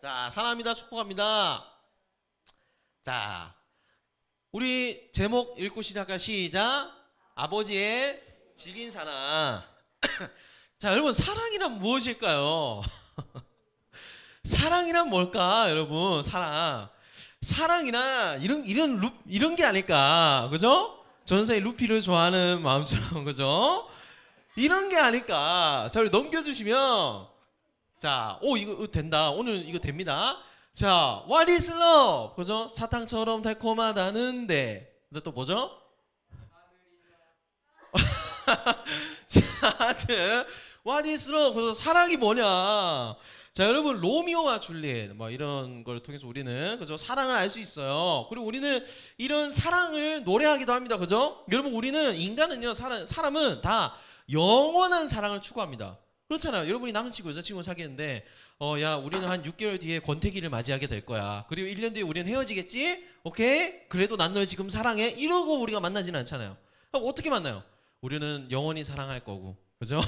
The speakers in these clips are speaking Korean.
자, 사랑합니다. 축복합니다. 자, 우리 제목 읽고 시작할 시작. 아버지의 질긴 사랑. 자, 여러분 사랑이란 무엇일까요? 사랑이란 뭘까, 여러분? 사랑이란 이런 게 아닐까, 그죠? 전사의 루피를 좋아하는 마음처럼, 그죠? 이런 게 아닐까. 자, 우리 넘겨주시면, 자, 오 이거 된다. 오늘 이거 됩니다. 자, what is love? 그죠? 사탕처럼 달콤하다는데. 근데 또 뭐죠? 자, 하여튼 what is love? 그래서 사랑이 뭐냐? 자, 여러분 로미오와 줄리엣 뭐 이런 걸 통해서 우리는 그죠? 사랑을 알 수 있어요. 그리고 우리는 이런 사랑을 노래하기도 합니다. 그죠? 여러분 우리는 인간은요, 사람은 다 영원한 사랑을 추구합니다. 그렇잖아요. 여러분이 남자친구 여자친구 사귀는데 야 우리는 한 6개월 뒤에 권태기를 맞이하게 될 거야. 그리고 1년 뒤에 우리는 헤어지겠지? 오케이? 그래도 난 널 지금 사랑해? 이러고 우리가 만나지는 않잖아요. 그럼 어떻게 만나요? 우리는 영원히 사랑할 거고, 그죠?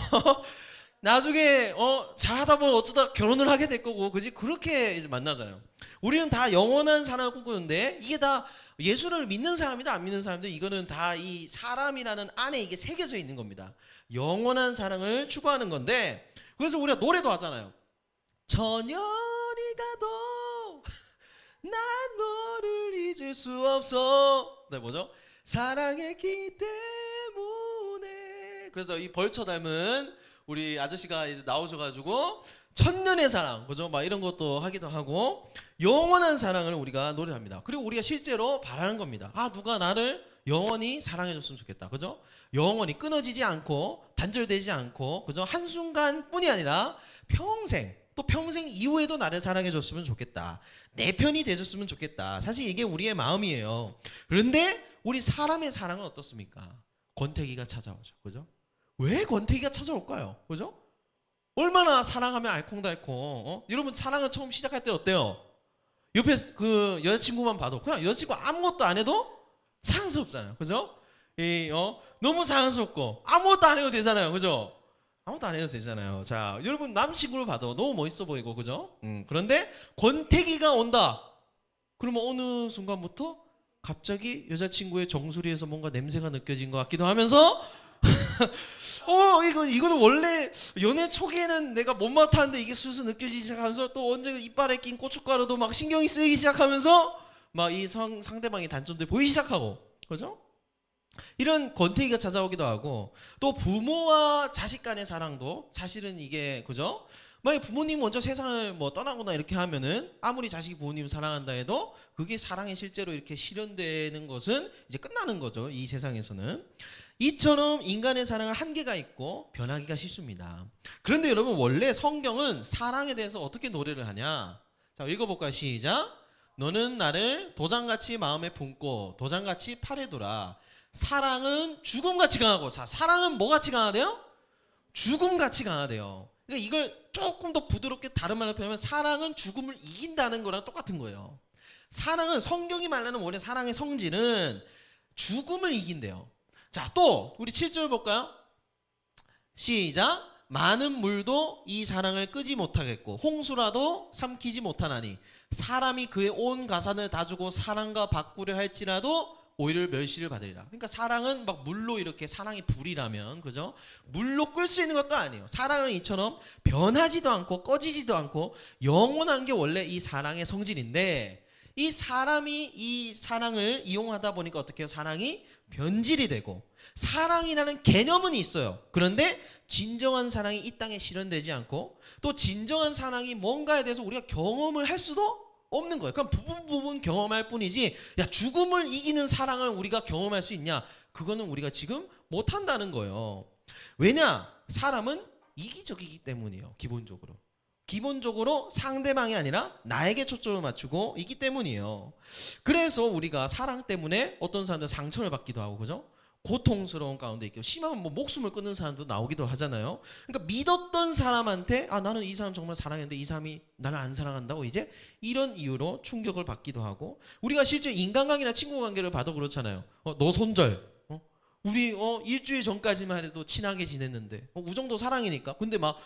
나중에 잘하다 보면 어쩌다 결혼을 하게 될 거고, 그지? 그렇게 이제 만나잖아요. 우리는 다 영원한 사랑을 꿈꾸는데 이게 다 예수를 믿는 사람이다 안 믿는 사람들, 이거는 다 이 사람이라는 안에 이게 새겨져 있는 겁니다. 영원한 사랑을 추구하는 건데, 그래서 우리가 노래도 하잖아요. 천년이 가도 난 너를 잊을 수 없어. 네, 뭐죠? 사랑했기 때문에. 그래서 이 벌처 닮은 우리 아저씨가 이제 나오셔가지고 천년의 사랑, 그죠? 막 이런 것도 하기도 하고, 영원한 사랑을 우리가 노래합니다. 그리고 우리가 실제로 바라는 겁니다. 아, 누가 나를 영원히 사랑해줬으면 좋겠다, 그죠? 영원히 끊어지지 않고 단절되지 않고, 그죠? 한순간뿐이 아니라 평생, 또 평생 이후에도 나를 사랑해줬으면 좋겠다. 내 편이 돼줬으면 좋겠다. 사실 이게 우리의 마음이에요. 그런데 우리 사람의 사랑은 어떻습니까? 권태기가 찾아오죠, 그죠? 왜 권태기가 찾아올까요? 그죠? 얼마나 사랑하면 알콩달콩. 여러분 사랑을 처음 시작할 때 어때요? 옆에 그 여자친구만 봐도 그냥 여자친구 아무것도 안 해도 사랑스럽잖아요, 그죠? 너무 사랑스럽고 아무것도 안 해도 되잖아요, 그죠? 아무것도 안 해도 되잖아요. 자, 여러분 남친구를 봐도 너무 멋있어 보이고, 그죠? 그런데 권태기가 온다. 그러면 어느 순간부터 갑자기 여자친구의 정수리에서 뭔가 냄새가 느껴진 것 같기도 하면서 이거는 원래 연애 초기에는 내가 못 맡았는데 이게 슬슬 느껴지기 시작하면서, 또 언제 이빨에 낀 고춧가루도 막 신경이 쓰이기 시작하면서 막 이 상대방의 단점들이 보이기 시작하고, 그죠? 이런 권태기가 찾아오기도 하고, 또 부모와 자식 간의 사랑도 사실은 이게, 그죠? 만약 부모님 먼저 세상을 뭐 떠나거나 이렇게 하면은 아무리 자식이 부모님을 사랑한다 해도 그게 사랑이 실제로 이렇게 실현되는 것은 이제 끝나는 거죠, 이 세상에서는. 이처럼 인간의 사랑은 한계가 있고 변하기가 쉽습니다. 그런데 여러분 원래 성경은 사랑에 대해서 어떻게 노래를 하냐? 자, 읽어볼까요? 시작. 너는 나를 도장같이 마음에 품고 도장같이 팔에 두라. 사랑은 죽음같이 강하고. 자, 사랑은 뭐같이 강하대요? 죽음같이 강하대요. 그러니까 이걸 조금 더 부드럽게 다른 말로 표현하면 사랑은 죽음을 이긴다는 거랑 똑같은 거예요. 사랑은, 성경이 말하는 원래 사랑의 성질은 죽음을 이긴대요. 자, 또 우리 7절 볼까요? 시작. 많은 물도 이 사랑을 끄지 못하겠고 홍수라도 삼키지 못하나니 사람이 그의 온 가산을 다 주고 사랑과 바꾸려 할지라도 오히려 멸시를 받으리라. 그러니까 사랑은 막 물로, 이렇게 사랑이 불이라면, 그죠? 물로 끌 수 있는 것도 아니에요. 사랑은 이처럼 변하지도 않고 꺼지지도 않고 영원한 게 원래 이 사랑의 성질인데, 이 사람이 이 사랑을 이용하다 보니까 어떻게 해요? 사랑이 변질이 되고, 사랑이라는 개념은 있어요. 그런데 진정한 사랑이 이 땅에 실현되지 않고, 또 진정한 사랑이 뭔가에 대해서 우리가 경험을 할 수도 없는 거예요. 그럼 부분 경험할 뿐이지, 야 죽음을 이기는 사랑을 우리가 경험할 수 있냐? 그거는 우리가 지금 못한다는 거예요. 왜냐? 사람은 이기적이기 때문이에요. 기본적으로 상대방이 아니라 나에게 초점을 맞추고 있기 때문이에요. 그래서 우리가 사랑 때문에 어떤 사람들 상처를 받기도 하고, 그죠? 고통스러운 가운데 있고, 심하면 뭐 목숨을 끊는 사람도 나오기도 하잖아요. 그러니까 믿었던 사람한테 나는 이 사람 정말 사랑했는데 이 사람이 나를 안 사랑한다고, 이제 이런 이유로 충격을 받기도 하고, 우리가 실제 인간관계나 친구 관계를 봐도 그렇잖아요. 너 손절. 우리 일주일 전까지만 해도 친하게 지냈는데 우정도 사랑이니까. 근데 막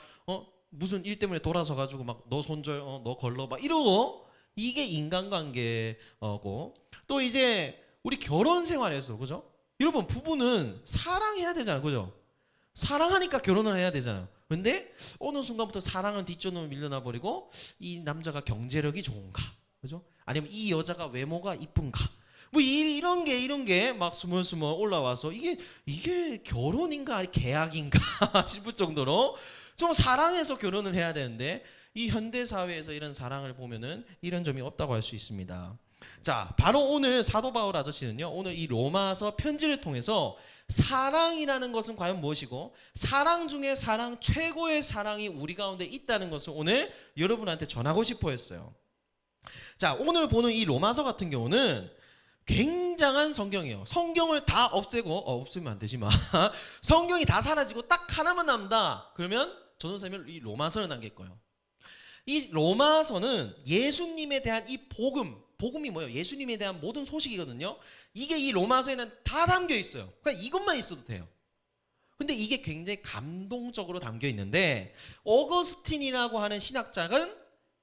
무슨 일 때문에 돌아서 가지고 막 너 손절 너 걸러 막 이러고 이게 인간관계고 또 이제 우리 결혼 생활에서 그죠? 여러분 부부는 사랑해야 되잖아요. 그죠? 사랑하니까 결혼을 해야 되잖아요. 근데 어느 순간부터 사랑은 뒷전으로 밀려나 버리고 이 남자가 경제력이 좋은가? 그죠? 아니면 이 여자가 외모가 이쁜가? 뭐 이런 게 막 스물스물 올라와서 이게 결혼인가 계약인가 싶을 정도로 좀 사랑해서 결혼을 해야 되는데 이 현대 사회에서 이런 사랑을 보면은 이런 점이 없다고 할 수 있습니다. 자, 바로 오늘 사도 바울 아저씨는요. 오늘 이 로마서 편지를 통해서 사랑이라는 것은 과연 무엇이고 사랑 중에 사랑 최고의 사랑이 우리 가운데 있다는 것을 오늘 여러분한테 전하고 싶어 했어요. 자, 오늘 보는 이 로마서 같은 경우는 굉장한 성경이에요. 성경을 다 없애고 없으면 안 되지만 성경이 다 사라지고 딱 하나만 남다. 그러면 전도사님은 이 로마서를 남길 거예요. 이 로마서는 예수님에 대한 이 복음이 뭐예요? 예수님에 대한 모든 소식이거든요. 이게 이 로마서에는 다 담겨 있어요. 그러니까 이것만 있어도 돼요. 근데 이게 굉장히 감동적으로 담겨 있는데 어거스틴이라고 하는 신학자는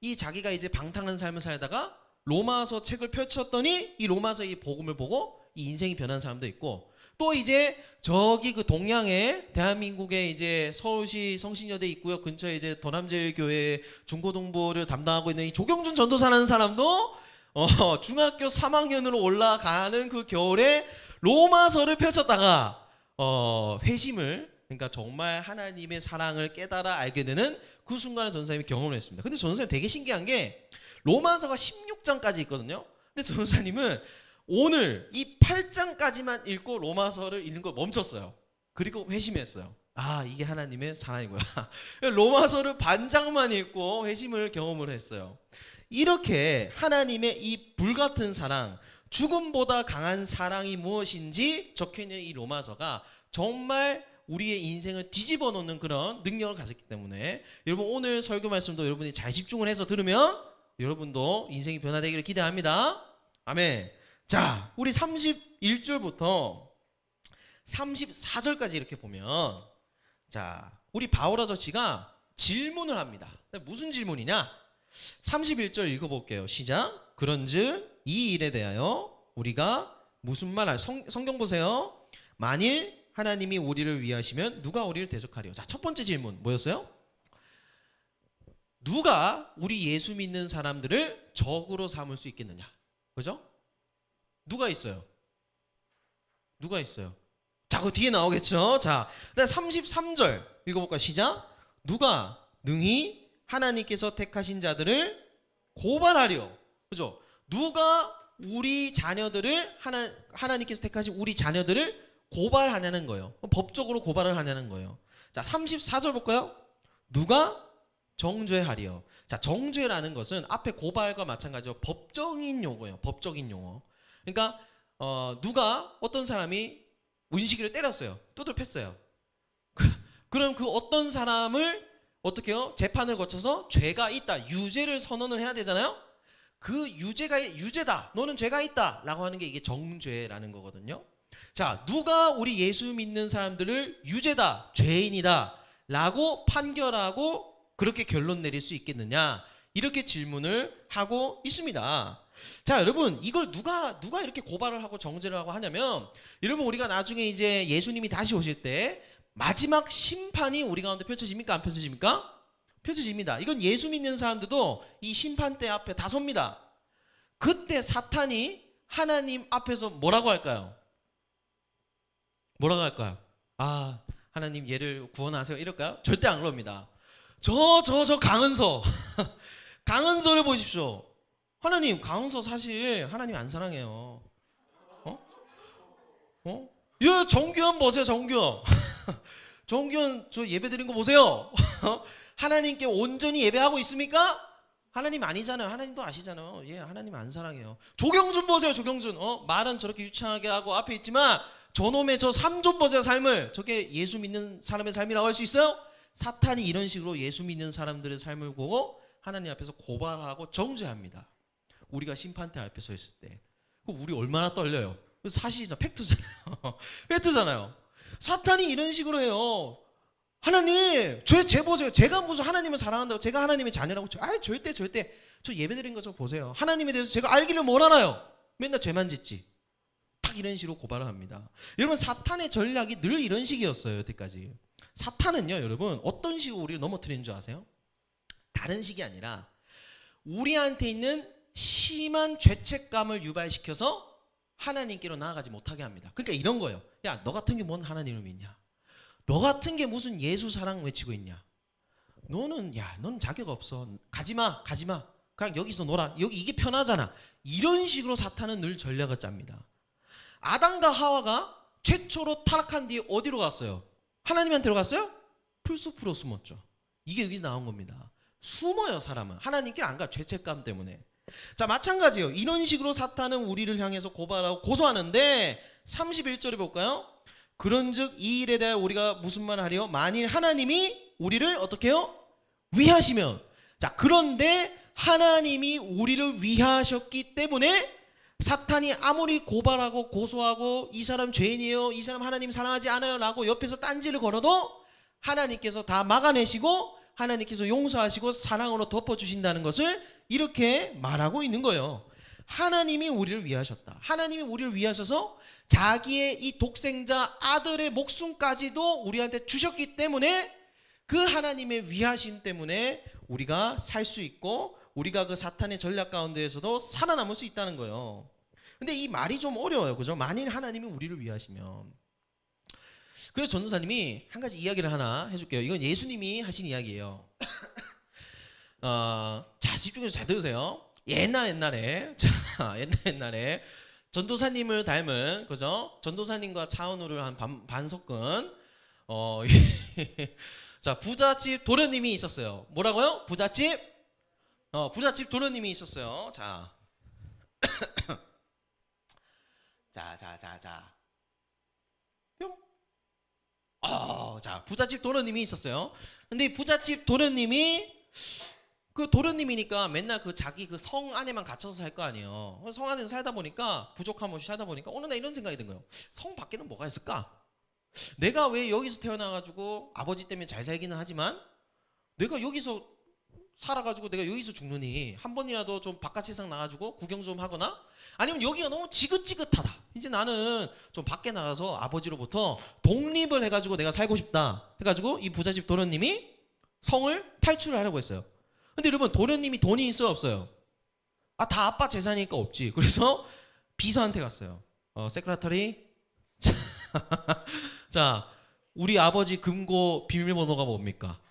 이 자기가 이제 방탕한 삶을 살다가 로마서 책을 펼쳤더니 이 로마서 이 복음을 보고 이 인생이 변한 사람도 있고 또 이제 저기 그 동양에 대한민국에 이제 서울시 성신여대 있고요. 근처에 이제 도남제일교회 중고등부를 담당하고 있는 이 조경준 전도사라는 사람도 중학교 3학년으로 올라가는 그 겨울에 로마서를 펼쳤다가 회심을 그러니까 정말 하나님의 사랑을 깨달아 알게 되는 그 순간을 전도사님이 경험을 했습니다. 근데 전도사님 되게 신기한 게 로마서가 16장까지 있거든요. 근데 전도사님은 오늘 이 8장까지만 읽고 로마서를 읽는 걸 멈췄어요. 그리고 회심했어요. 아, 이게 하나님의 사랑이구나. 로마서를 반장만 읽고 회심을 경험을 했어요. 이렇게 하나님의 이 불같은 사랑, 죽음보다 강한 사랑이 무엇인지 적혀있는 이 로마서가 정말 우리의 인생을 뒤집어 놓는 그런 능력을 가졌기 때문에 여러분 오늘 설교 말씀도 여러분이 잘 집중을 해서 들으면 여러분도 인생이 변화되기를 기대합니다. 아멘. 자, 우리 31절부터 34절까지 이렇게 보면 자, 우리 바울 아저씨가 질문을 합니다. 무슨 질문이냐? 31절 읽어볼게요. 시작. 그런즉 이 일에 대하여 우리가 무슨 말 성경 보세요. 만일 하나님이 우리를 위하시면 누가 우리를 대적하리요? 자, 첫 번째 질문 뭐였어요? 누가 우리 예수 믿는 사람들을 적으로 삼을 수 있겠느냐? 그죠? 누가 있어요? 누가 있어요? 자, 그 뒤에 나오겠죠? 자, 33절 읽어볼까요? 시작. 누가 능히 하나님께서 택하신 자들을 고발하리요? 그죠? 누가 우리 자녀들을 하나님께서 택하신 우리 자녀들을 고발하냐는 거예요. 법적으로 고발을 하냐는 거예요. 자, 34절 볼까요? 누가 정죄하리요. 자, 정죄라는 것은 앞에 고발과 마찬가지로 법적인 용어예요. 법적인 용어. 그러니까 누가 어떤 사람이 문식이를 때렸어요. 두들팼어요. 그럼 그 어떤 사람을 어떻게 해요? 재판을 거쳐서 죄가 있다. 유죄를 선언을 해야 되잖아요. 그 유죄다. 너는 죄가 있다. 라고 하는 게 이게 정죄라는 거거든요. 자, 누가 우리 예수 믿는 사람들을 유죄다. 죄인이다. 라고 판결하고 그렇게 결론 내릴 수 있겠느냐? 이렇게 질문을 하고 있습니다. 자, 여러분 이걸 누가 이렇게 고발을 하고 정죄를 하고 하냐면 여러분 우리가 나중에 이제 예수님이 다시 오실 때 마지막 심판이 우리 가운데 펼쳐집니까? 안 펼쳐집니까? 펼쳐집니다. 이건 예수 믿는 사람들도 이 심판대 앞에 다 섭니다. 그때 사탄이 하나님 앞에서 뭐라고 할까요? 뭐라고 할까요? 아, 하나님 얘를 구원하세요 이럴까요? 절대 안 그럽니다. 저 강은서 강은서를 보십시오. 하나님, 강은서 사실 하나님 안 사랑해요. 예, 정규현 보세요. 정규현 정규현 저 예배 드린 거 보세요. 하나님께 온전히 예배하고 있습니까? 하나님 아니잖아요. 하나님도 아시잖아요. 예, 하나님 안 사랑해요. 조경준 보세요. 조경준 말은 저렇게 유창하게 하고 앞에 있지만 저놈의 저 삶 좀 보세요. 삶을. 저게 예수 믿는 사람의 삶이라고 할 수 있어요? 사탄이 이런 식으로 예수 믿는 사람들의 삶을 보고 하나님 앞에서 고발하고 정죄합니다. 우리가 심판대 앞에 서 있을 때. 그럼 우리 얼마나 떨려요? 사실이잖아. 팩트잖아요. 팩트잖아요. 사탄이 이런 식으로 해요. 하나님, 제 보세요. 제가 무슨 하나님을 사랑한다고, 제가 하나님의 자녀라고, 절대 저 예배드린 거 좀 보세요. 하나님에 대해서 제가 알기를 뭘 알아요? 맨날 죄만 짓지. 딱 이런 식으로 고발을 합니다. 여러분, 사탄의 전략이 늘 이런 식이었어요. 여태까지. 사탄은요, 여러분, 어떤 식으로 우리를 넘어뜨리는 줄 아세요? 다른 식이 아니라 우리한테 있는 심한 죄책감을 유발시켜서 하나님께로 나아가지 못하게 합니다. 그러니까 이런 거예요. 야, 너 같은 게 뭔 하나님을 믿냐? 너 같은 게 무슨 예수 사랑 외치고 있냐? 너는 자격 없어. 가지마. 그냥 여기서 놀아. 여기 이게 편하잖아. 이런 식으로 사탄은 늘 전략을 짭니다. 아담과 하와가 최초로 타락한 뒤에 어디로 갔어요? 하나님한테로 갔어요? 풀숲으로 숨었죠. 이게 여기서 나온 겁니다. 숨어요, 사람은. 하나님께 안 가. 죄책감 때문에. 자, 마찬가지예요. 이런 식으로 사탄은 우리를 향해서 고발하고 고소하는데 31절에 볼까요? 그런즉 이 일에 대해 우리가 무슨 말을 하리요? 만일 하나님이 우리를 어떻게 해요? 위하시면. 자, 그런데 하나님이 우리를 위하셨기 때문에 사탄이 아무리 고발하고 고소하고 이 사람 죄인이에요, 이 사람 하나님 사랑하지 않아요 라고 옆에서 딴지를 걸어도 하나님께서 다 막아내시고 하나님께서 용서하시고 사랑으로 덮어주신다는 것을 이렇게 말하고 있는 거예요. 하나님이 우리를 위하셨다. 하나님이 우리를 위하셔서 자기의 이 독생자 아들의 목숨까지도 우리한테 주셨기 때문에 그 하나님의 위하심 때문에 우리가 살 수 있고 우리가 그 사탄의 전략 가운데에서도 살아남을 수 있다는 거예요. 근데 이 말이 좀 어려워요. 그죠? 만일 하나님이 우리를 위하시면. 그래서 전도사님이 한 가지 이야기를 하나 해줄게요. 이건 예수님이 하신 이야기예요. 자, 집중해서 잘 들으세요. 옛날에 전도사님을 닮은, 그죠? 전도사님과 차은우를 한 반석근 자, 부잣집 도련님이 있었어요. 뭐라고요? 부잣집 도련님이 있었어요. 자, 뿅. 자, 부잣집 도련님이 있었어요. 근데 이 부잣집 도련님이 그 도련님이니까 맨날 그 자기 그 성 안에만 갇혀서 살 거 아니에요. 성 안에서 살다 보니까 부족함 없이 살다 보니까 어느 날 이런 생각이 든 거예요. 성 밖에는 뭐가 있을까? 내가 왜 여기서 태어나가지고 아버지 때문에 잘 살기는 하지만 내가 여기서 살아가지고 내가 여기서 죽느니 한 번이라도 좀 바깥 세상 나가지고 구경 좀 하거나 아니면 여기가 너무 지긋지긋하다. 이제 나는 좀 밖에 나가서 아버지로부터 독립을 해가지고 내가 살고 싶다. 해가지고 이 부잣집 도련님이 성을 탈출을 하려고 했어요. 근데 여러분, 도련님이 돈이 있어요, 없어요? 다 아빠 재산이니까 없지. 그래서 비서한테 갔어요. 세크레터리. 자, 우리 아버지 금고 비밀번호가 뭡니까?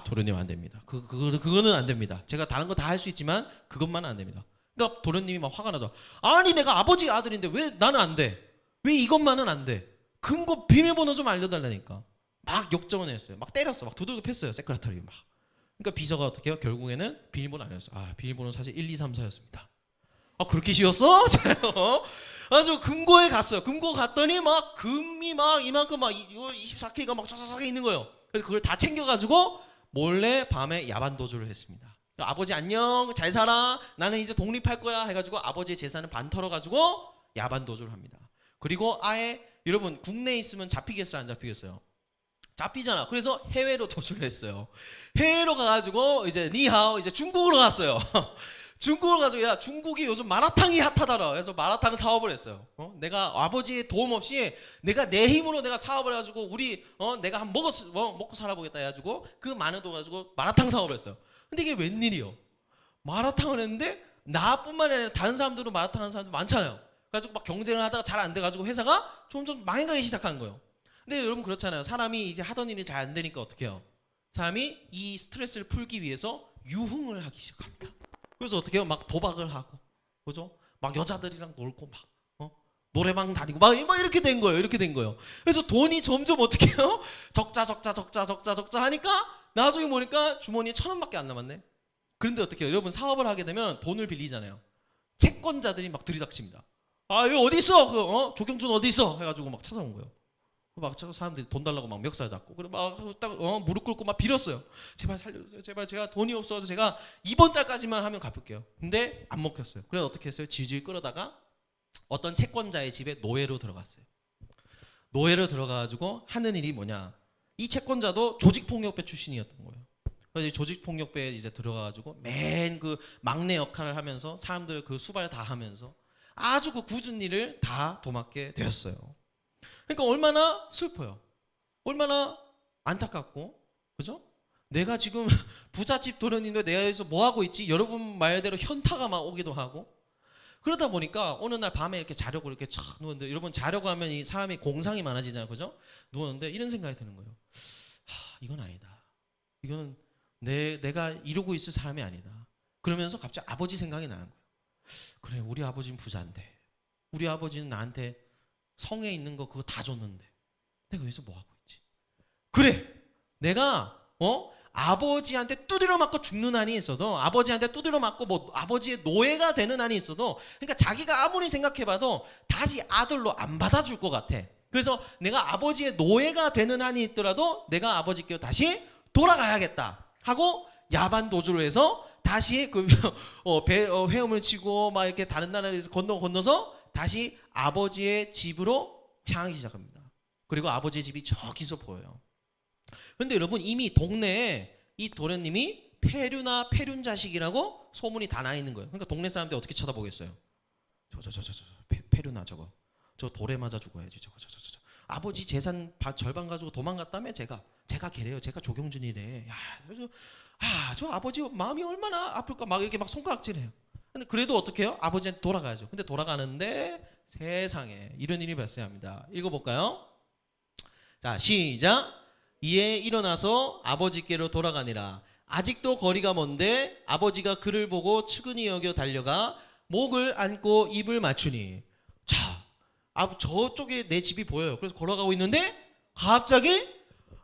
도련님 안 됩니다. 그거는 안 됩니다. 제가 다른 거 다 할 수 있지만 그것만은 안 됩니다. 그러니까 도련님이 막 화가 나죠. 아니, 내가 아버지 아들인데 왜 나는 안 돼? 왜 이것만은 안 돼? 금고 비밀번호 좀 알려달라니까. 막 역정을 했어요. 막 때렸어. 막 두들겨 팼어요. 세크레터리 막. 그러니까 비서가 어떻게 해요? 결국에는 비밀번호 아니었어요. 비밀번호 사실 1, 2, 3, 4였습니다. 그렇게 쉬웠어? 아주 금고에 갔어요. 금고 갔더니 막 금이 막 이만큼 막 24K가 막 쫙쫙 있는 거예요. 그래서 그걸 다 챙겨가지고 몰래 밤에 야반 도주를 했습니다. 아버지 안녕, 잘 살아, 나는 이제 독립할 거야 해가지고 아버지의 재산을 반 털어가지고 야반 도주를 합니다. 그리고 아예 여러분, 국내에 있으면 잡히겠어요, 안 잡히겠어요? 잡히잖아. 그래서 해외로 도주를 했어요. 해외로 가가지고 이제 니하오, 이제 중국으로 갔어요. 중국으로 가서 야, 중국이 요즘 마라탕이 핫하더라. 그래서 마라탕 사업을 했어요. 내가 아버지의 도움 없이 내가 내 힘으로 내가 사업을 해가지고 우리 내가 한 먹고 살아보겠다 해가지고 그 많은 돈 가지고 마라탕 사업을 했어요. 근데 이게 웬일이요? 마라탕을 했는데 나뿐만 아니라 다른 사람들도 마라탕 하는 사람들 많잖아요. 그래가지고 막 경쟁을 하다가 잘 안 돼가지고 회사가 점점 망해가기 시작한 거예요. 근데 여러분 그렇잖아요. 사람이 이제 하던 일이 잘 안 되니까 어떻게 해요? 사람이 이 스트레스를 풀기 위해서 유흥을 하기 시작합니다. 그래서 어떻게 해요? 막 도박을 하고, 그죠? 막 여자들이랑 놀고 막 노래방 다니고 막 이렇게 된 거예요. 이렇게 된 거예요. 그래서 돈이 점점 어떻게 해요? 적자 하니까 나중에 보니까 주머니에 1,000원밖에 안 남았네. 그런데 어떻게 해요? 여러분, 사업을 하게 되면 돈을 빌리잖아요. 채권자들이 막 들이닥칩니다. 이거 어디 있어? 조경준 어디 있어? 해가지고 막 찾아온 거예요. 막 사람들이 돈 달라고 막 멱살 잡고 그래 막 딱 무릎 꿇고 막 빌었어요. 제발 살려주세요. 제발, 제가 돈이 없어서 제가 이번 달까지만 하면 갚을게요. 근데 안 먹혔어요. 그래서 어떻게 했어요? 질질 끌어다가 어떤 채권자의 집에 노예로 들어갔어요. 노예로 들어가가지고 하는 일이 뭐냐? 이 채권자도 조직폭력배 출신이었던 거예요. 그래서 조직폭력배에 이제 들어가가지고 맨 그 막내 역할을 하면서 사람들 그 수발 다 하면서 아주 그 굳은 일을 다 도맡게 되었어요. 그러니까 얼마나 슬퍼요. 얼마나 안타깝고, 그죠? 내가 지금 부잣집 도련인데 내가 여기서 뭐 하고 있지? 여러분 말대로 현타가 막 오기도 하고. 그러다 보니까 어느 날 밤에 이렇게 자려고 이렇게 촥 누웠는데, 여러분 자려고 하면 이 사람이 공상이 많아지잖아요, 그죠? 누웠는데 이런 생각이 드는 거예요. 이건 아니다. 이거는 내가 이루고 있을 사람이 아니다. 그러면서 갑자기 아버지 생각이 나는 거예요. 그래, 우리 아버지는 부자인데, 우리 아버지는 나한테 성에 있는 거 그거 다 줬는데 내가 여기서 뭐 하고 있지? 그래, 내가 아버지한테 두드려 맞고 죽는 한이 있어도, 아버지한테 두드려 맞고 뭐 아버지의 노예가 되는 한이 있어도, 그러니까 자기가 아무리 생각해봐도 다시 아들로 안 받아줄 것 같아. 그래서 내가 아버지의 노예가 되는 한이 있더라도 내가 아버지께 다시 돌아가야겠다 하고 야반 도주를 해서 다시 그 헤엄을 치고 막 이렇게 다른 나라에서 건너서 다시 아버지의 집으로 향하기 시작합니다. 그리고 아버지의 집이 저기서 보여요. 그런데 여러분, 이미 동네에 이 도련님이 폐륜아 폐륜 자식이라고 소문이 다 나 있는 거예요. 그러니까 동네 사람들이 어떻게 쳐다보겠어요? 폐륜아 저거, 저 돌에 맞아 죽어야지. 저거. 아버지 재산 절반 가지고 도망갔다며. 제가 걔래요. 제가 조경준이래. 야, 저 아버지 마음이 얼마나 아플까. 막 이렇게 막 손가락질해요. 근데 그래도 어떻게 해요? 아버지한테 돌아가야죠. 근데 돌아가는데 세상에 이런 일이 발생합니다. 읽어볼까요? 자, 시작. 이에 일어나서 아버지께로 돌아가니라. 아직도 거리가 먼데 아버지가 그를 보고 측은히 여겨 달려가 목을 안고 입을 맞추니. 자, 저쪽에 내 집이 보여요. 그래서 걸어가고 있는데 갑자기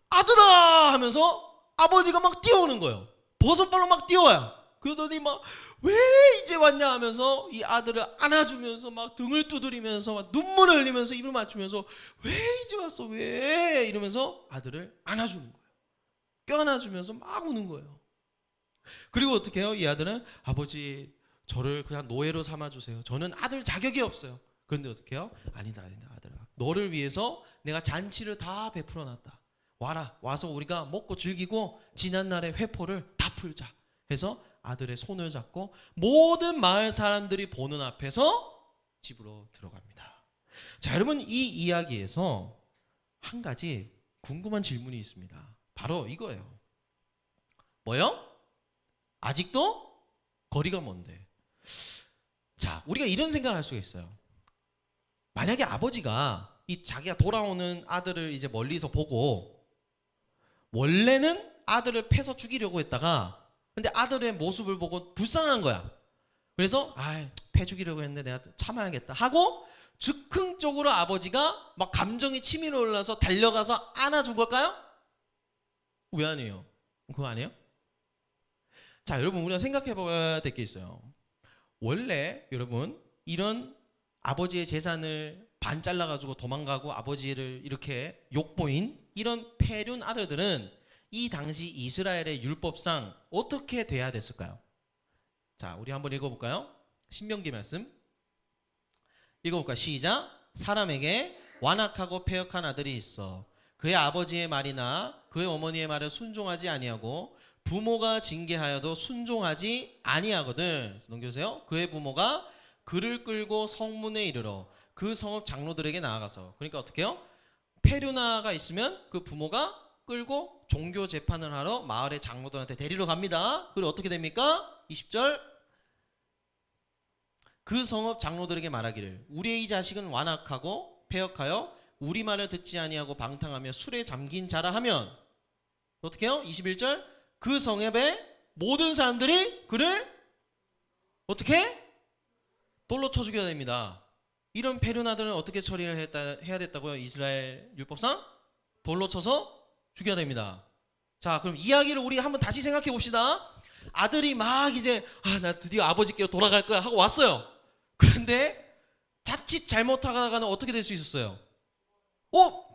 아들아 하면서 아버지가 막 뛰어오는 거예요. 버섯발로 막 뛰어와요. 그러더니 막 왜 이제 왔냐 하면서 이 아들을 안아주면서 막 등을 두드리면서 막 눈물을 흘리면서 입을 맞추면서 왜 이제 왔어 왜 이러면서 아들을 안아주는 거예요. 껴안아주면서 막 우는 거예요. 그리고 어떻게 해요? 이 아들은 아버지 저를 그냥 노예로 삼아주세요. 저는 아들 자격이 없어요. 그런데 어떻게 해요? 아니다 아들아, 너를 위해서 내가 잔치를 다 베풀어놨다. 와서 우리가 먹고 즐기고 지난날의 회포를 다 풀자 해서 아들의 손을 잡고 모든 마을 사람들이 보는 앞에서 집으로 들어갑니다. 자, 여러분, 이 이야기에서 한 가지 궁금한 질문이 있습니다. 바로 이거예요. 뭐요? 아직도 거리가 먼데. 자, 우리가 이런 생각을 할 수가 있어요. 만약에 아버지가 이 자기가 돌아오는 아들을 이제 멀리서 보고 원래는 아들을 패서 죽이려고 했다가 근데 아들의 모습을 보고 불쌍한 거야. 그래서 패 죽이려고 했는데 내가 참아야겠다 하고 즉흥적으로 아버지가 막 감정이 치밀어 올라서 달려가서 안아준 걸까요? 왜 아니에요? 그거 아니에요? 자, 여러분, 우리가 생각해 봐야 될 게 있어요. 원래 여러분, 이런 아버지의 재산을 반 잘라가지고 도망가고 아버지를 이렇게 욕보인 이런 폐륜 아들들은 이 당시 이스라엘의 율법상 어떻게 돼야 됐을까요? 자, 우리 한번 읽어볼까요? 신명기 말씀 읽어볼까요? 시작. 사람에게 완악하고 패역한 아들이 있어 그의 아버지의 말이나 그의 어머니의 말을 순종하지 아니하고 부모가 징계하여도 순종하지 아니하거든. 넘겨주세요. 그의 부모가 그를 끌고 성문에 이르러 그 성읍 장로들에게 나아가서. 그러니까 어떻게 해요? 폐륜아가 있으면 그 부모가 끌고 종교 재판을 하러 마을의 장로들한테 데리러 갑니다. 그리고 어떻게 됩니까? 20절. 그 성읍 장로들에게 말하기를 우리의 이 자식은 완악하고 패역하여 우리 말을 듣지 아니하고 방탕하며 술에 잠긴 자라 하면 어떻게 해요? 21절. 그 성읍의 모든 사람들이 그를 어떻게? 돌로 쳐 죽여야 됩니다. 이런 폐륜아들은 어떻게 처리를 해야 됐다고요? 이스라엘 율법상? 돌로 쳐서 죽여야 됩니다. 자, 그럼 이야기를 우리 한번 다시 생각해 봅시다. 아들이 막 이제 나 드디어 아버지께로 돌아갈 거야 하고 왔어요. 그런데 자칫 잘못하다가는 어떻게 될 수 있었어요?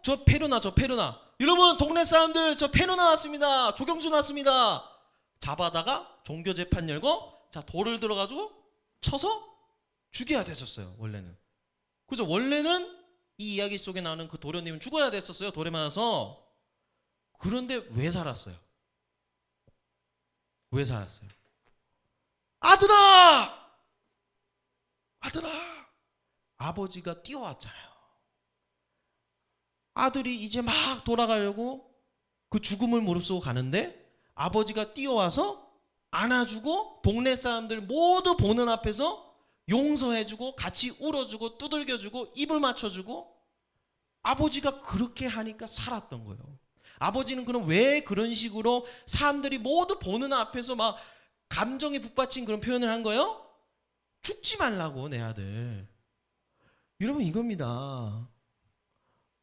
저 폐륜아. 여러분, 동네 사람들 저 폐륜아 왔습니다. 조경준 왔습니다. 잡아다가 종교재판 열고 자, 돌을 들어가지고 쳐서 죽여야 됐었어요. 원래는. 그죠? 원래는 이 이야기 속에 나오는 그 도련님은 죽어야 됐었어요. 돌에 맞아서. 그런데 왜 살았어요? 왜 살았어요? 아들아! 아들아! 아버지가 뛰어왔잖아요. 아들이 이제 막 돌아가려고 그 죽음을 무릅쓰고 가는데 아버지가 뛰어와서 안아주고 동네 사람들 모두 보는 앞에서 용서해주고 같이 울어주고 두들겨주고 입을 맞춰주고 아버지가 그렇게 하니까 살았던 거예요. 아버지는 그럼 왜 그런 식으로 사람들이 모두 보는 앞에서 막 감정에 북받친 그런 표현을 한 거예요? 죽지 말라고 내 아들. 여러분 이겁니다.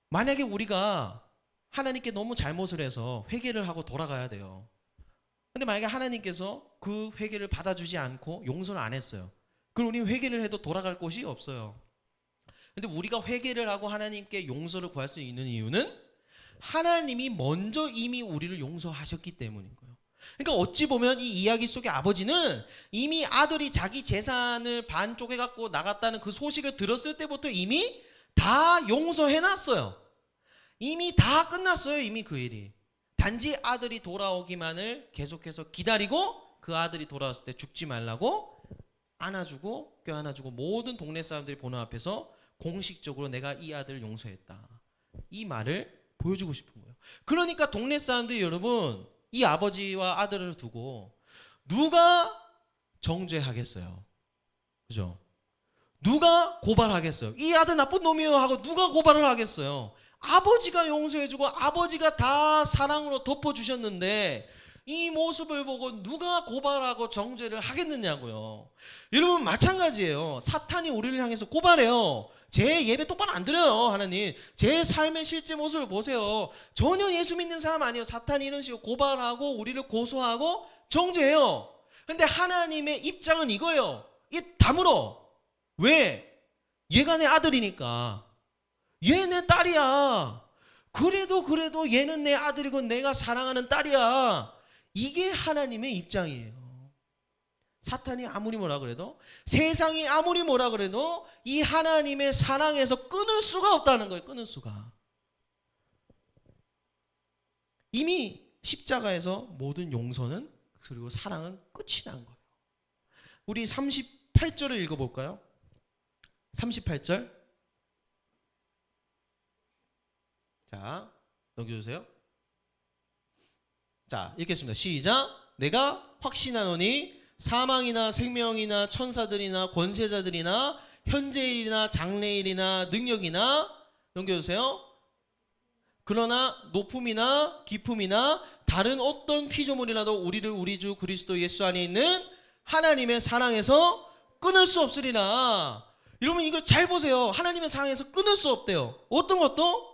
만약에 우리가 하나님께 너무 잘못을 해서 회개를 하고 돌아가야 돼요. 근데 만약에 하나님께서 그 회개를 받아주지 않고 용서를 안 했어요. 그럼 우리는 회개를 해도 돌아갈 곳이 없어요. 근데 우리가 회개를 하고 하나님께 용서를 구할 수 있는 이유는 하나님이 먼저 이미 우리를 용서하셨기 때문인 거예요. 그러니까 어찌 보면 이 이야기 속의 아버지는 이미 아들이 자기 재산을 반 쪼개갖고 나갔다는 그 소식을 들었을 때부터 이미 다 용서해놨어요. 이미 다 끝났어요. 이미 그 일이. 단지 아들이 돌아오기만을 계속해서 기다리고 그 아들이 돌아왔을 때 죽지 말라고 안아주고 껴안아주고 모든 동네 사람들이 보는 앞에서 공식적으로 내가 이 아들을 용서했다. 이 말을 보여주고 싶은 거예요. 그러니까 동네 사람들이 여러분 이 아버지와 아들을 두고 누가 정죄하겠어요? 그죠? 누가 고발하겠어요? 이 아들 나쁜 놈이에요 하고 누가 고발을 하겠어요? 아버지가 용서해주고 아버지가 다 사랑으로 덮어주셨는데 이 모습을 보고 누가 고발하고 정죄를 하겠느냐고요. 여러분 마찬가지예요. 사탄이 우리를 향해서 고발해요. 제 예배 똑바로 안 드려요. 하나님 제 삶의 실제 모습을 보세요. 전혀 예수 믿는 사람 아니에요. 사탄이 이런 식으로 고발하고 우리를 고소하고 정죄해요. 근데 하나님의 입장은 이거예요. 입 다물어. 왜? 얘가 내 아들이니까. 얘 내 딸이야. 그래도 얘는 내 아들이고 내가 사랑하는 딸이야. 이게 하나님의 입장이에요. 사탄이 아무리 뭐라 그래도 세상이 아무리 뭐라 그래도 이 하나님의 사랑에서 끊을 수가 없다는 거예요. 끊을 수가. 이미 십자가에서 모든 용서는 그리고 사랑은 끝이 난 거예요. 우리 38절을 읽어볼까요? 38절. 자, 넘겨주세요. 자, 읽겠습니다. 시작. 내가 확신하노니 사망이나 생명이나 천사들이나 권세자들이나 현재일이나 장래일이나 능력이나 넘겨주세요. 그러나 높음이나 깊음이나 다른 어떤 피조물이라도 우리를 우리 주 그리스도 예수 안에 있는 하나님의 사랑에서 끊을 수 없으리라. 여러분 이걸 잘 보세요. 하나님의 사랑에서 끊을 수 없대요. 어떤 것도?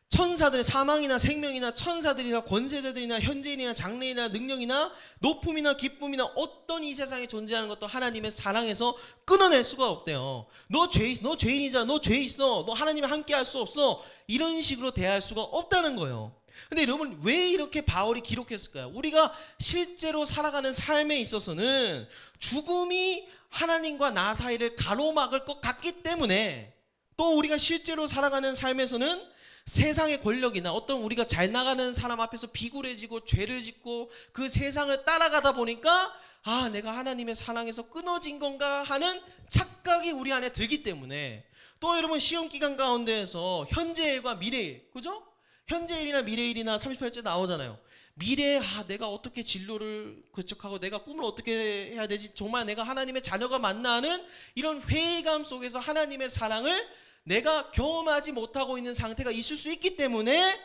천사들의 사망이나 생명이나 천사들이나 권세자들이나 현재인이나 장래인이나 능력이나 높음이나 기쁨이나 어떤 이 세상에 존재하는 것도 하나님의 사랑에서 끊어낼 수가 없대요. 너 죄인이잖아. 너 죄 있어. 너 하나님과 함께 할 수 없어. 이런 식으로 대할 수가 없다는 거예요. 근데 여러분 왜 이렇게 바울이 기록했을까요? 우리가 실제로 살아가는 삶에 있어서는 죽음이 하나님과 나 사이를 가로막을 것 같기 때문에 또 우리가 실제로 살아가는 삶에서는 세상의 권력이나 어떤 우리가 잘 나가는 사람 앞에서 비굴해지고 죄를 짓고 그 세상을 따라가다 보니까 아 내가 하나님의 사랑에서 끊어진 건가 하는 착각이 우리 안에 들기 때문에 또 여러분 시험 기간 가운데에서 현재일과 미래일 그죠? 현재일이나 미래일이나 38절 나오잖아요. 미래에 내가 어떻게 진로를 개척하고 내가 꿈을 어떻게 해야 되지 정말 내가 하나님의 자녀가 맞나 하는 이런 회의감 속에서 하나님의 사랑을 내가 경험하지 못하고 있는 상태가 있을 수 있기 때문에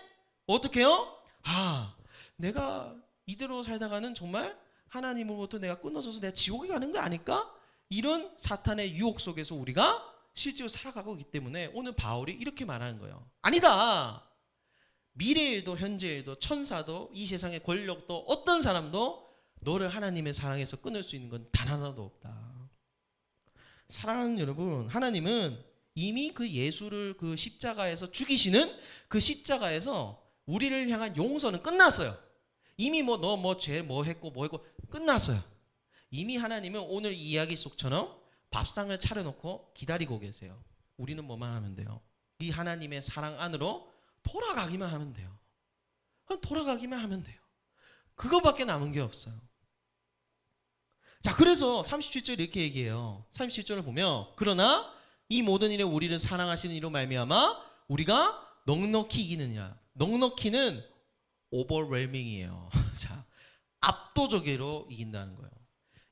어떻게 해요? 내가 이대로 살다가는 정말 하나님으로부터 내가 끊어져서 내가 지옥에 가는 거 아닐까? 이런 사탄의 유혹 속에서 우리가 실제로 살아가고 있기 때문에 오늘 바울이 이렇게 말하는 거예요. 아니다. 미래일도 현재일도 천사도 이 세상의 권력도 어떤 사람도 너를 하나님의 사랑에서 끊을 수 있는 건 단 하나도 없다. 사랑하는 여러분, 하나님은 이미 그 예수를 그 십자가에서 죽이시는 그 십자가에서 우리를 향한 용서는 끝났어요. 이미 너 죄 뭐 했고 끝났어요. 이미 하나님은 오늘 이 이야기 속처럼 밥상을 차려놓고 기다리고 계세요. 우리는 뭐만 하면 돼요? 이 하나님의 사랑 안으로 돌아가기만 하면 돼요. 그냥 돌아가기만 하면 돼요. 그거밖에 남은 게 없어요. 자, 그래서 37절 이렇게 얘기해요. 37절을 보면 그러나 이 모든 일에 우리를 사랑하시는 이로 말미암아 우리가 넉넉히 이기느냐. 넉넉히는 overwhelming이에요. 자, 압도적으로 이긴다는 거예요.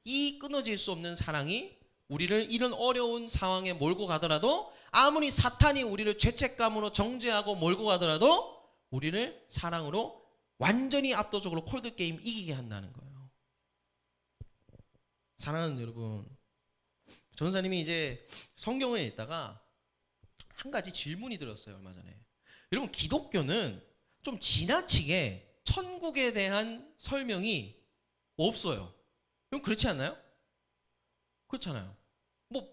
이 끊어질 수 없는 사랑이 우리를 이런 어려운 상황에 몰고 가더라도 아무리 사탄이 우리를 죄책감으로 정죄하고 몰고 가더라도 우리를 사랑으로 완전히 압도적으로 콜드게임 이기게 한다는 거예요. 사랑하는 여러분, 전사님이 이제 성경을 읽다가 한 가지 질문이 들었어요. 얼마 전에. 여러분, 기독교는 좀 지나치게 천국에 대한 설명이 없어요. 그럼 그렇지 않나요? 그렇잖아요.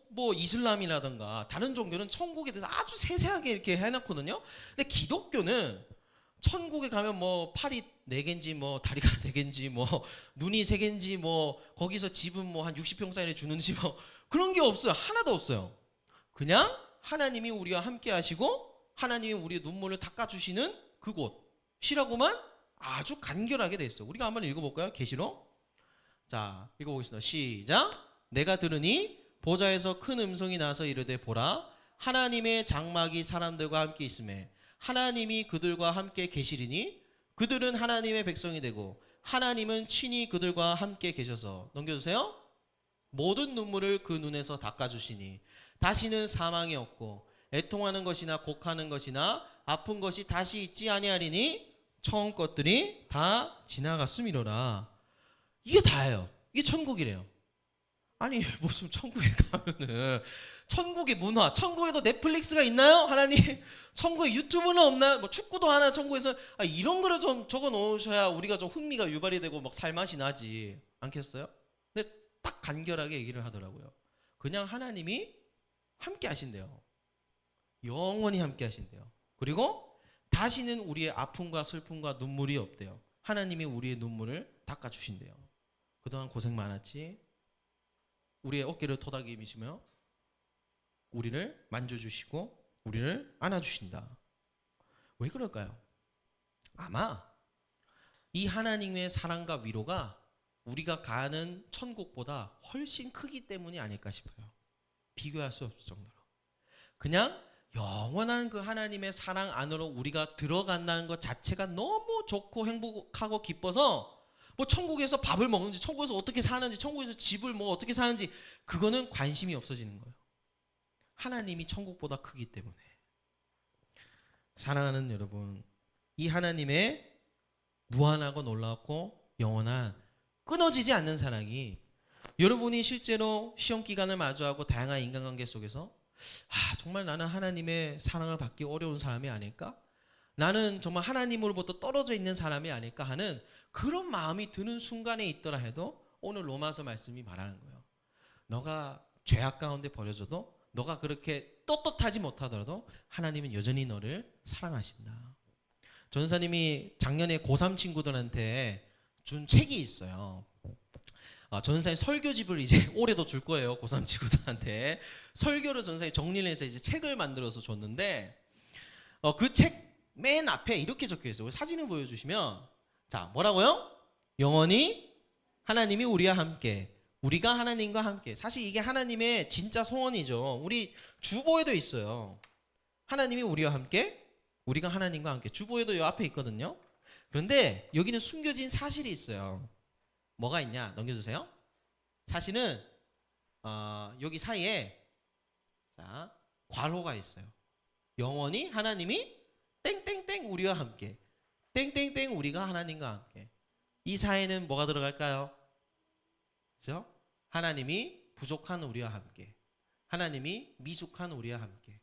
뭐 이슬람이라든가 다른 종교는 천국에 대해서 아주 세세하게 이렇게 해놨거든요. 근데 기독교는 천국에 가면 뭐 팔이 4개인지 뭐 다리가 4개인지 뭐 눈이 3개인지 뭐 거기서 집은 뭐 한 60평짜리 주는지 뭐 그런 게 없어요. 하나도 없어요. 그냥 하나님이 우리와 함께 하시고 하나님이 우리의 눈물을 닦아주시는 그곳이라고만 아주 간결하게 돼 있어요. 우리가 한번 읽어볼까요? 계시록. 자, 읽어보겠습니다. 시작. 내가 들으니 보좌에서 큰 음성이 나서 이르되 보라 하나님의 장막이 사람들과 함께 있음에 하나님이 그들과 함께 계시리니 그들은 하나님의 백성이 되고 하나님은 친히 그들과 함께 계셔서 넘겨주세요. 모든 눈물을 그 눈에서 닦아주시니 다시는 사망이 없고 애통하는 것이나 곡하는 것이나 아픈 것이 다시 있지 아니하리니 처음 것들이 다 지나갔음이로라. 이게 다예요. 이게 천국이래요. 아니 무슨 천국에 가면은 천국의 문화, 천국에도 넷플릭스가 있나요? 하나님, 천국에 유튜브는 없나요? 뭐 축구도 하나 천국에서 이런 거를 좀 적어 놓으셔야 우리가 좀 흥미가 유발이 되고 막 살맛이 나지 않겠어요? 근데 딱 간결하게 얘기를 하더라고요. 그냥 하나님이 함께 하신대요. 영원히 함께 하신대요. 그리고 다시는 우리의 아픔과 슬픔과 눈물이 없대요. 하나님이 우리의 눈물을 닦아주신대요. 그동안 고생 많았지? 우리의 어깨를 토닥이시며 우리를 만져주시고 우리를 안아주신다. 왜 그럴까요? 아마 이 하나님의 사랑과 위로가 우리가 가는 천국보다 훨씬 크기 때문이 아닐까 싶어요. 비교할 수 없을 정도로. 그냥 영원한 그 하나님의 사랑 안으로 우리가 들어간다는 것 자체가 너무 좋고 행복하고 기뻐서 뭐 천국에서 밥을 먹는지 천국에서 어떻게 사는지 천국에서 집을 뭐 어떻게 사는지 그거는 관심이 없어지는 거예요. 하나님이 천국보다 크기 때문에. 사랑하는 여러분, 이 하나님의 무한하고 놀랍고 영원한 끊어지지 않는 사랑이 여러분이 실제로 시험 기간을 마주하고 다양한 인간관계 속에서 정말 나는 하나님의 사랑을 받기 어려운 사람이 아닐까? 나는 정말 하나님으로부터 떨어져 있는 사람이 아닐까 하는 그런 마음이 드는 순간에 있더라 해도 오늘 로마서 말씀이 말하는 거예요. 너가 죄악 가운데 버려져도 너가 그렇게 떳떳하지 못하더라도 하나님은 여전히 너를 사랑하신다. 전사님이 작년에 고3 친구들한테 준 책이 있어요. 전사님 설교집을 이제 올해도 줄 거예요. 고3 친구들한테. 설교를 전사님이 정리를 해서 이제 책을 만들어서 줬는데 그 책 맨 앞에 이렇게 적혀 있어요. 사진을 보여주시면 자 뭐라고요? 영원히 하나님이 우리와 함께 우리가 하나님과 함께. 사실 이게 하나님의 진짜 소원이죠. 우리 주보에도 있어요. 하나님이 우리와 함께 우리가 하나님과 함께. 주보에도 요 앞에 있거든요. 그런데 여기는 숨겨진 사실이 있어요. 뭐가 있냐? 넘겨주세요. 사실은 여기 사이에 자 괄호가 있어요. 영원히 하나님이 땡땡땡 우리와 함께 땡땡땡 우리가 하나님과 함께. 이 사이에는 뭐가 들어갈까요? 그렇죠? 하나님이 부족한 우리와 함께 하나님이 미숙한 우리와 함께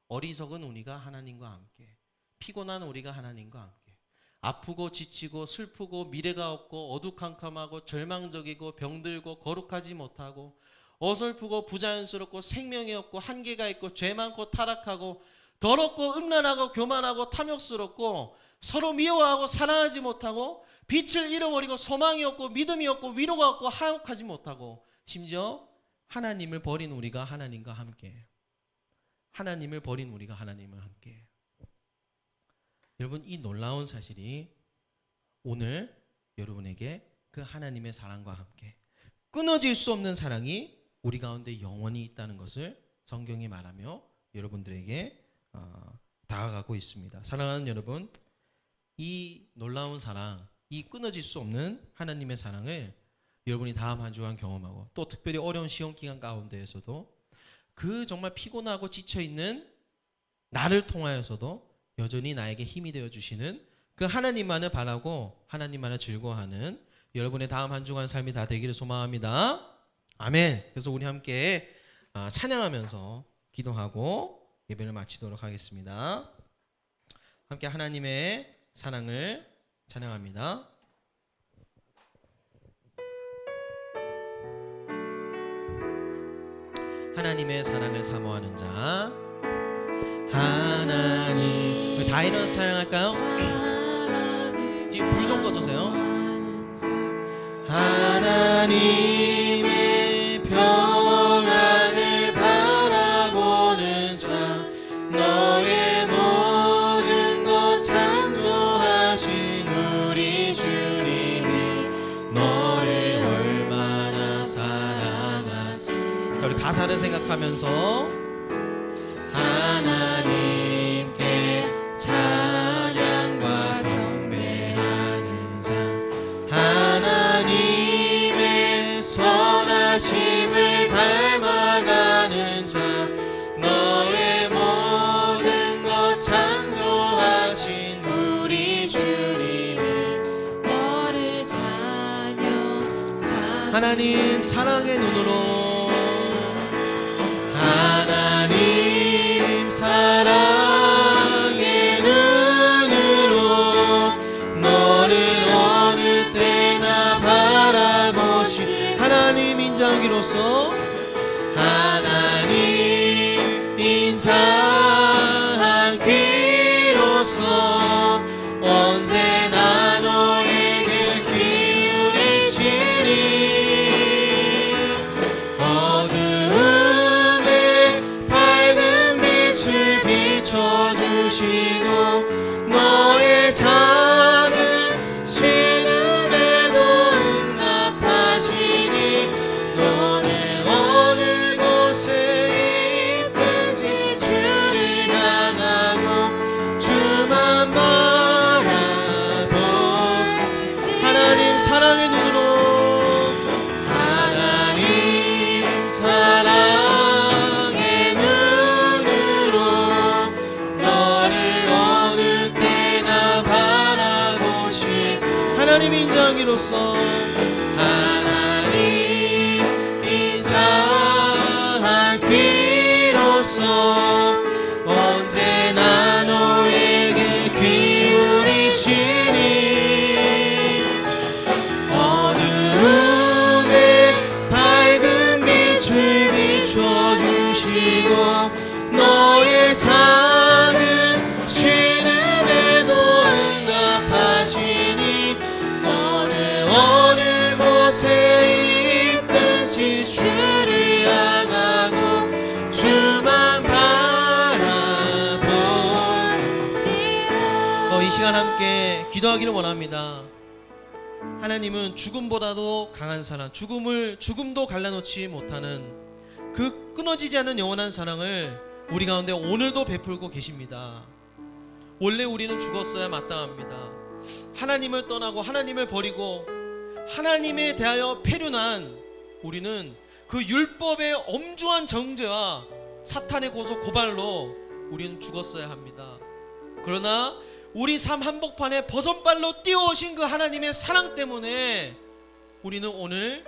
어리석은 우리가 하나님과 함께 피곤한 우리가 하나님과 함께 아프고 지치고 슬프고 미래가 없고 어두컴컴하고 절망적이고 병들고 거룩하지 못하고 어설프고 부자연스럽고 생명이 없고 한계가 있고 죄 많고 타락하고 더럽고 음란하고 교만하고 탐욕스럽고 서로 미워하고 사랑하지 못하고 빛을 잃어버리고 소망이 없고 믿음이 없고 위로가 없고 하역하지 못하고 심지어 하나님을 버린 우리가 하나님과 함께 하나님을 버린 우리가 하나님과 함께. 여러분 이 놀라운 사실이 오늘 여러분에게 그 하나님의 사랑과 함께 끊어질 수 없는 사랑이 우리 가운데 영원히 있다는 것을 성경이 말하며 여러분들에게 다가가고 있습니다. 사랑하는 여러분, 이 놀라운 사랑, 이 끊어질 수 없는 하나님의 사랑을 여러분이 다음 한 주간 경험하고, 또 특별히 어려운 시험 기간 가운데에서도 그 정말 피곤하고 지쳐있는 나를 통하여서도 여전히 나에게 힘이 되어주시는 그 하나님만을 바라고 하나님만을 즐거워하는 여러분의 다음 한 주간 삶이 다 되기를 소망합니다. 아멘. 그래서 우리 함께 찬양하면서 기도하고 예배를 마치도록 하겠습니다. 함께 하나님의 사랑을 찬양합니다. 하나님의 사랑을 사모하는 자, 하나님. 우리 다 일어나서 찬양할까요? 불 좀 꺼주세요. 하나님의 평안을 바라보는 자, 너의 모든 것 창조하신 우리 주님이 너를 얼마나 사랑하시. 자, 우리 가사를 생각하면서 하나님께 찬양과 경배하는 자, 하나님의 선하심을 닮아가는 자, 너의 모든 것 창조하신 우리 주님이 너를 찬양. 하나님 사랑의 눈으로, 하나님 사랑의 눈으로 너를 어느 때나 바라보신 하나님 인자하기로서, 하나님 인자하기로서 언제나 너에게 기울이시니 주시고 너의 작은 신음에도 응답하시니 너는 어느 곳에 있든지 주를 향하고 주만 바라보. 하나님 사랑의 눈으로, 하나님 사랑의 눈으로 하나님 인자하기로서, 하나님 인자하기로서 언제나 너에게 기울이시니 어두움에 밝은 빛을 비춰주시고 너의 작은 신음에도 응답하시니 어느 곳에 있든지 주를 향하고 주만 바라보지라. 이 시간 함께 기도하기를 원합니다. 하나님은 죽음보다도 강한 사랑, 죽음도 갈라놓지 못하는 그 끊어지지 않는 영원한 사랑을 우리 가운데 오늘도 베풀고 계십니다. 원래 우리는 죽었어야 마땅합니다. 하나님을 떠나고 하나님을 버리고 하나님에 대하여 패륜한 우리는 그 율법의 엄중한 정죄와 사탄의 고발로 우리는 죽었어야 합니다. 그러나 우리 삶 한복판에 버선발로 뛰어오신 그 하나님의 사랑 때문에 우리는 오늘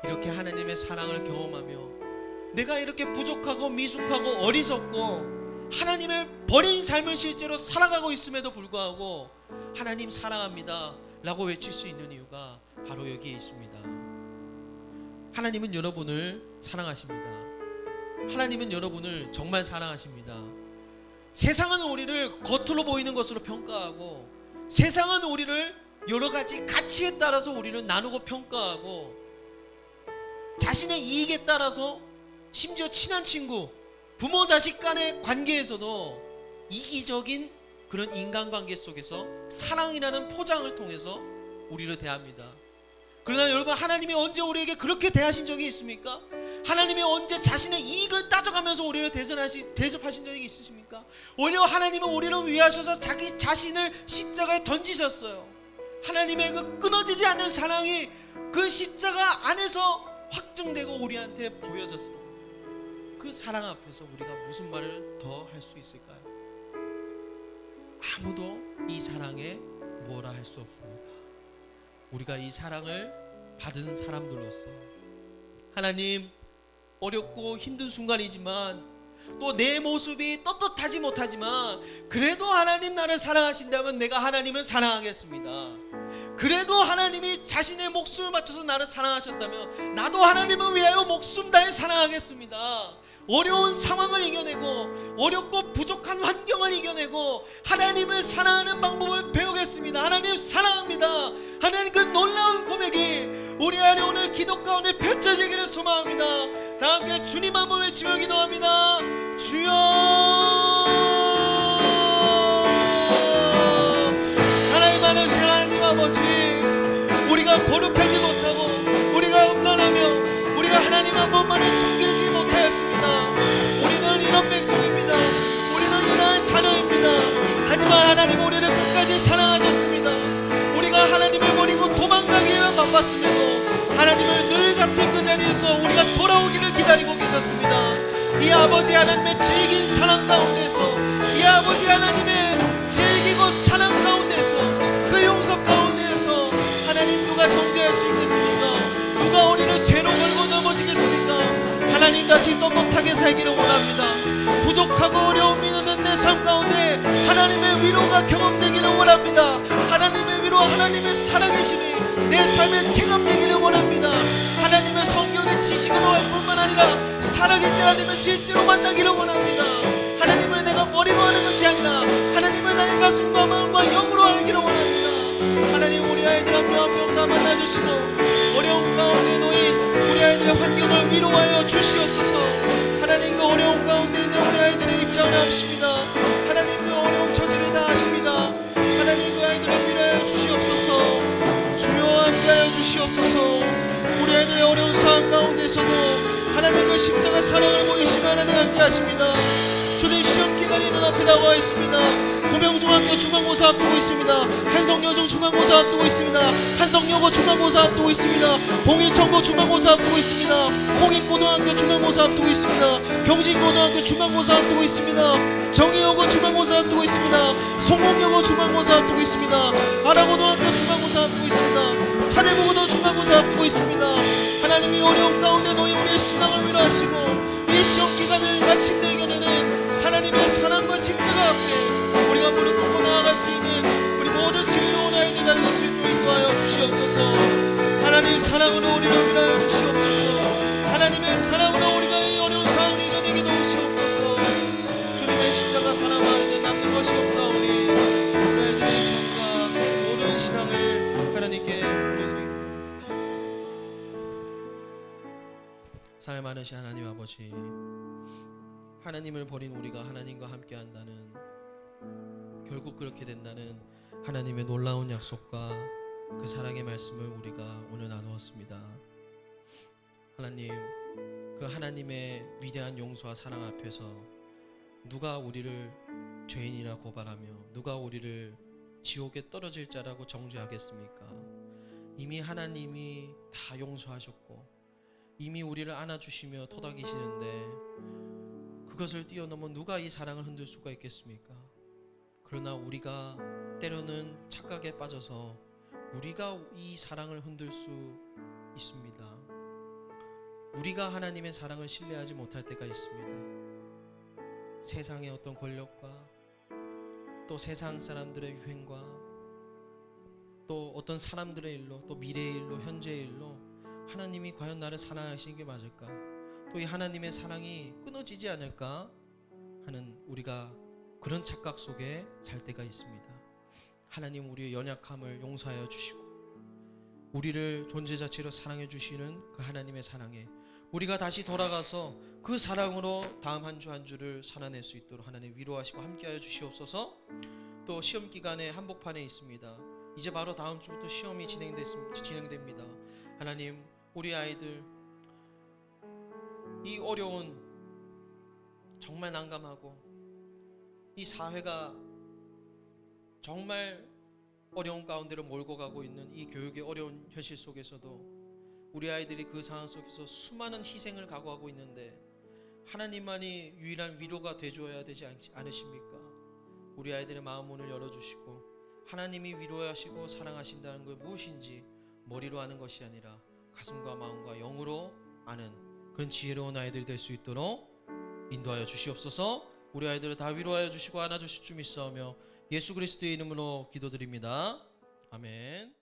이렇게 하나님의 사랑을 경험하며 내가 이렇게 부족하고 미숙하고 어리석고 하나님을 버린 삶을 실제로 살아가고 있음에도 불구하고 하나님 사랑합니다 라고 외칠 수 있는 이유가 바로 여기에 있습니다. 하나님은 여러분을 사랑하십니다. 하나님은 여러분을 정말 사랑하십니다. 세상은 우리를 겉으로 보이는 것으로 평가하고, 세상은 우리를 여러 가지 가치에 따라서 우리를 나누고 평가하고, 자신의 이익에 따라서 심지어 친한 친구, 부모 자식 간의 관계에서도 이기적인 그런 인간관계 속에서 사랑이라는 포장을 통해서 우리를 대합니다. 그러나 여러분, 하나님이 언제 우리에게 그렇게 대하신 적이 있습니까? 하나님이 언제 자신의 이익을 따져가면서 우리를 대접하신 적이 있으십니까? 오히려 하나님은 우리를 위하셔서 자기 자신을 십자가에 던지셨어요. 하나님의 그 끊어지지 않는 사랑이 그 십자가 안에서 확정되고 우리한테 보여졌어요. 그 사랑 앞에서 우리가 무슨 말을 더 할 수 있을까요? 아무도 이 사랑에 뭐라 할 수 없습니다. 우리가 이 사랑을 받은 사람들로서 하나님, 어렵고 힘든 순간이지만 또 내 모습이 떳떳하지 못하지만 그래도 하나님 나를 사랑하신다면 내가 하나님을 사랑하겠습니다. 그래도 하나님이 자신의 목숨을 바쳐서 나를 사랑하셨다면 나도 하나님을 위하여 목숨 다해 사랑하겠습니다. 어려운 상황을 이겨내고 어렵고 부족한 환경을 이겨내고 하나님을 사랑하는 방법을 배우겠습니다. 하나님 사랑합니다. 하나님, 그 놀라운 고백이 우리 안에 오늘 기도 가운데 펼쳐지기를 소망합니다. 다 함께 주님 한번 외치며 기도합니다. 주여, 사랑이 많으신 하나님 아버지, 우리가 거룩하지 못하고 우리가 음란하며 우리가 하나님 한 번만을 섬기지 못하였습니다. 우리는 이런 백성입니다. 우리는 이러한 자녀입니다. 하지만 하나님, 우리를 끝까지 사랑하셨습니다. 우리가 하나님을 버리고 도망가기에만 바빴음에도 하나님을 늘 같은 그 자리에서 우리가 돌아오기를 기다리고 계셨습니다. 이 아버지 하나님의 질긴 사랑 가운데서, 이 아버지 하나님의 질기고 사랑 가운데서, 그 용서 가운데서 하나님, 누가 정죄할 수 있겠습니까? 누가 우리를 죄로 걸고 넘어지겠습니까? 하나님, 다시 떳떳하게 살기를 원합니다. 부족하고 어려움이 있는 내 삶 가운데 하나님의 위로가 경험되기를 원합니다. 하나님의 위로, 하나님의 살아계심이 내 삶에 체감되기를 원합니다. 하나님의 성경의 지식으로 할 뿐만 아니라 살아계신 하나님을 실제로 만나기를 원합니다. 하나님을 내가 머리로 하는 것이 아니라 하나님을 나의 가슴과 마음과 영으로 알기를 원합니다. 하나님, 우리 아이들 한 명 한 명 다 만나주시고 어려운 가운데 놓인 우리 아이들의 환경을 위로하여 주시옵소서. 하나님, 그 어려운 가운데 있는 우리 아이들의 입장을 아십니다. 하나님, 그 어려움 처지를 다 아십니다. 하나님, 그 아이들을 위로하여 주시옵소서. 주여, 함께하여 주시옵소서. 우리 아이들의 어려운 상황 가운데서도 하나님, 그 십자가 사랑을 보이시며 하나님 함께하십니다. 주님, 시험 기간이 눈앞에 나와 있습니다. 고명중학교 중간고사 앞두고 있습니다. 한성여중 중간고사 앞두고 있습니다. 한성여고 중간고사 앞두고 있습니다. 봉일천고 중간고사 앞두고 있습니다. 홍익고등학교 중간고사 앞두고 있습니다. 경신고등학교 중간고사 앞두고 있습니다. 정의여고 중간고사 앞두고 있습니다. 송곡여고 중간고사 앞두고 있습니다. 아라고등학교 중간고사 앞두고 있습니다. 사대부고도 중간고사 앞두고 있습니다. 하나님이 어려운 가운데 놓인 우리의 신앙을 위로하시고 이 시험 기간을 마침내 이겨내는 하나님의 사랑과 십자가 앞에 우리가 무릎 꿇고 나아갈 수 있는 우리 모든 지혜로운 아이들 달릴 수 있도록 인도하여 주시옵소서. 하나님, 사랑으로 우리를 위하여 주시옵소서. 하나님의 사랑으로 우리가 이 어려운 상황을 이겨내게 도우시옵소서. 주님의 십자가 사랑 안에 남는 것이 없사오니 우리 아이들의 삶과 모든 신앙을 하나님께 올려드립니다. 사랑 많으신 하나님 아버지, 하나님을 버린 우리가 하나님과 함께 한다는, 결국 그렇게 된다는 하나님의 놀라운 약속과 그 사랑의 말씀을 우리가 오늘 나누었습니다. 하나님, 그 하나님의 위대한 용서와 사랑 앞에서 누가 우리를 죄인이라 고발하며 누가 우리를 지옥에 떨어질 자라고 정죄하겠습니까? 이미 하나님이 다 용서하셨고 이미 우리를 안아주시며 토닥이시는데 그것을 뛰어넘어 누가 이 사랑을 흔들 수가 있겠습니까? 그러나 우리가 때로는 착각에 빠져서 우리가 이 사랑을 흔들 수 있습니다. 우리가 하나님의 사랑을 신뢰하지 못할 때가 있습니다. 세상의 어떤 권력과 또 세상 사람들의 유행과 또 어떤 사람들의 일로 또 미래의 일로 현재의 일로 하나님이 과연 나를 사랑하시는 게 맞을까? 또 이 하나님의 사랑이 끊어지지 않을까 하는 우리가 그런 착각 속에 살 때가 있습니다. 하나님, 우리의 연약함을 용서하여 주시고 우리를 존재 자체로 사랑해 주시는 그 하나님의 사랑에 우리가 다시 돌아가서 그 사랑으로 다음 한 주 한 주를 살아낼 수 있도록 하나님 위로하시고 함께하여 주시옵소서. 또 시험 기간에 한복판에 있습니다. 이제 바로 다음 주부터 시험이 진행됩니다. 하나님, 우리 아이들 이 어려운, 정말 난감하고 이 사회가 정말 어려운 가운데로 몰고 가고 있는 이 교육의 어려운 현실 속에서도 우리 아이들이 그 상황 속에서 수많은 희생을 각오하고 있는데 하나님만이 유일한 위로가 되줘야 되지 않으십니까? 우리 아이들의 마음 문을 열어주시고 하나님이 위로하시고 사랑하신다는 것 무엇인지 머리로 아는 것이 아니라 가슴과 마음과 영으로 아는 그런 지혜로운 아이들이 될 수 있도록 인도하여 주시옵소서. 우리 아이들을 다 위로하여 주시고 안아주실 줄 믿사오며 예수 그리스도의 이름으로 기도드립니다. 아멘.